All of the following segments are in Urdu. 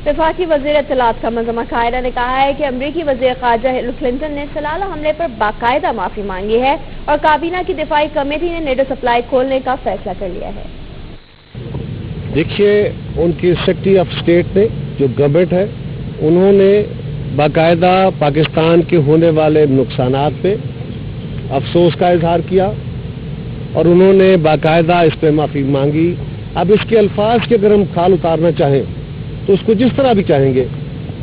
وفاقی وزیر اطلاعات کا منظمہ قاہرہ نے کہا ہے کہ امریکی وزیر خارجہ ہلری کلنٹن نے سلالہ حملے پر باقاعدہ معافی مانگی ہے اور کابینہ کی دفاعی کمیٹی نے نیٹو سپلائی کھولنے کا فیصلہ کر لیا ہے۔ دیکھیے، ان کی سیکرٹری آف اسٹیٹ نے جو گورنمنٹ ہے انہوں نے باقاعدہ پاکستان کے ہونے والے نقصانات پہ افسوس کا اظہار کیا اور انہوں نے باقاعدہ اس پہ معافی مانگی۔ اب اس کے الفاظ کے اگر ہم کھال اتارنا چاہیں تو اس کو جس طرح بھی چاہیں گے،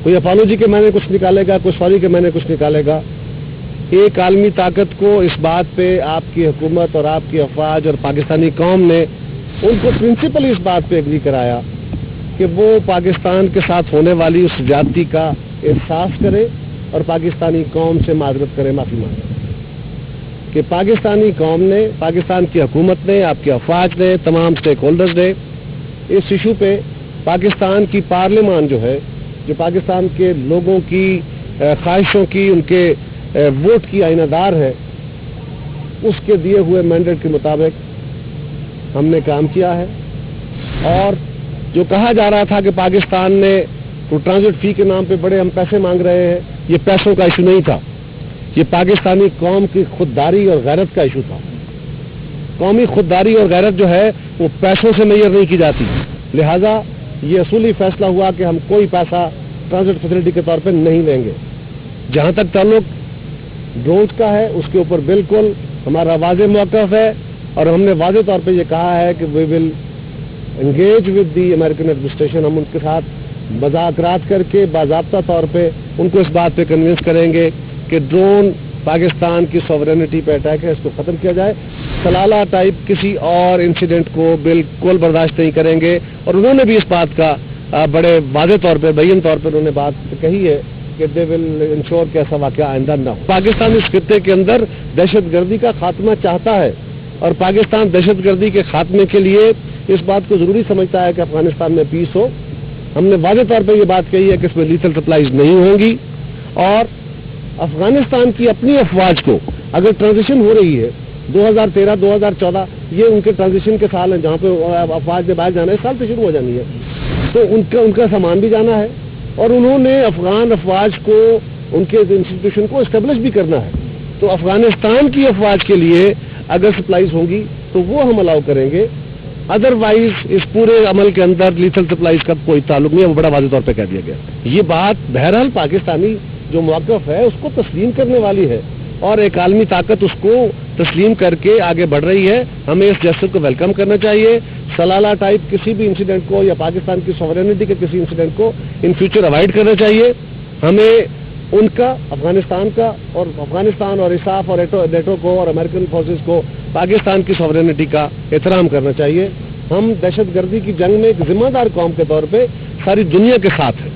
کوئی اپالوجی کے معنی کچھ نکالے گا، کوئی سوری کے معنی کچھ نکالے گا۔ ایک عالمی طاقت کو اس بات پہ آپ کی حکومت اور آپ کی افواج اور پاکستانی قوم نے ان کو پرنسپل اس بات پہ ایگری کرایا کہ وہ پاکستان کے ساتھ ہونے والی اس زیادتی کا احساس کرے اور پاکستانی قوم سے معذرت کرے، معافی مانگے کہ پاکستانی قوم نے، پاکستان کی حکومت نے، آپ کی افواج نے، تمام سٹیک ہولڈرز نے اس ایشو پہ پاکستان کی پارلیمان جو ہے، جو پاکستان کے لوگوں کی خواہشوں کی، ان کے ووٹ کی آئینہ دار ہے، اس کے دیے ہوئے مینڈیٹ کے مطابق ہم نے کام کیا ہے۔ اور جو کہا جا رہا تھا کہ پاکستان نے ٹرانزٹ فی کے نام پہ بڑے ہم پیسے مانگ رہے ہیں، یہ پیسوں کا ایشو نہیں تھا، یہ پاکستانی قوم کی خودداری اور غیرت کا ایشو تھا۔ قومی خودداری اور غیرت جو ہے وہ پیسوں سے میئر نہیں کی جاتی، لہذا یہ اصولی فیصلہ ہوا کہ ہم کوئی پیسہ ٹرانزٹ فیسلٹی کے طور پہ نہیں لیں گے۔ جہاں تک تعلق ڈرونز کا ہے، اس کے اوپر بالکل ہمارا واضح موقف ہے اور ہم نے واضح طور پہ یہ کہا ہے کہ we will engage with the American administration, ہم ان کے ساتھ مذاکرات کر کے باضابطہ طور پہ ان کو اس بات پہ کنونس کریں گے کہ ڈرون پاکستان کی سوورینٹی پہ اٹیک ہے، اس کو ختم کیا جائے۔ سلالہ ٹائپ کسی اور انسیڈنٹ کو بالکل برداشت نہیں کریں گے اور انہوں نے بھی اس بات کا بڑے واضح طور پہ، بین طور پہ انہوں نے بات کہی ہے کہ دے ول انشور کہ ایسا واقعہ آئندہ نہ ہو۔ پاکستان اس خطے کے اندر دہشت گردی کا خاتمہ چاہتا ہے اور پاکستان دہشت گردی کے خاتمے کے لیے اس بات کو ضروری سمجھتا ہے کہ افغانستان میں پیس ہو۔ ہم نے واضح طور پہ یہ بات کہی ہے کہ اس میں لیتھل سپلائیز نہیں ہوں گی اور افغانستان کی اپنی افواج کو اگر ٹرانزیشن ہو رہی ہے 2013 2014 یہ ان کے ٹرانزیشن کے سال ہیں جہاں پہ افواج نے باہر جانا ہے، اس سال سے شروع ہو جانی ہے، تو ان کا سامان بھی جانا ہے اور انہوں نے افغان افواج کو، ان کے انسٹیٹیوشن کو اسٹیبلش بھی کرنا ہے۔ تو افغانستان کی افواج کے لیے اگر سپلائیز ہوں گی تو وہ ہم الاؤ کریں گے، ادروائز اس پورے عمل کے اندر لیتھل سپلائیز کا کوئی تعلق نہیں ہے، وہ بڑا واضح طور پہ کہہ دیا گیا۔ یہ بات بہرحال پاکستانی جو موقف ہے اس کو تسلیم کرنے والی ہے اور ایک عالمی طاقت اس کو تسلیم کر کے آگے بڑھ رہی ہے۔ ہمیں اس جسر کو ویلکم کرنا چاہیے۔ سلالہ ٹائپ کسی بھی انسیڈنٹ کو یا پاکستان کی سوورینٹی کے کسی انسیڈنٹ کو ان فیوچر اوائڈ کرنا چاہیے۔ ہمیں ان کا، افغانستان کا اور افغانستان اور ISAF اور نیٹو کو اور امریکن فورسز کو پاکستان کی سوورینٹی کا احترام کرنا چاہیے۔ ہم دہشت گردی کی جنگ میں ایک ذمہ دار قوم کے طور پہ ساری دنیا کے ساتھ ہیں۔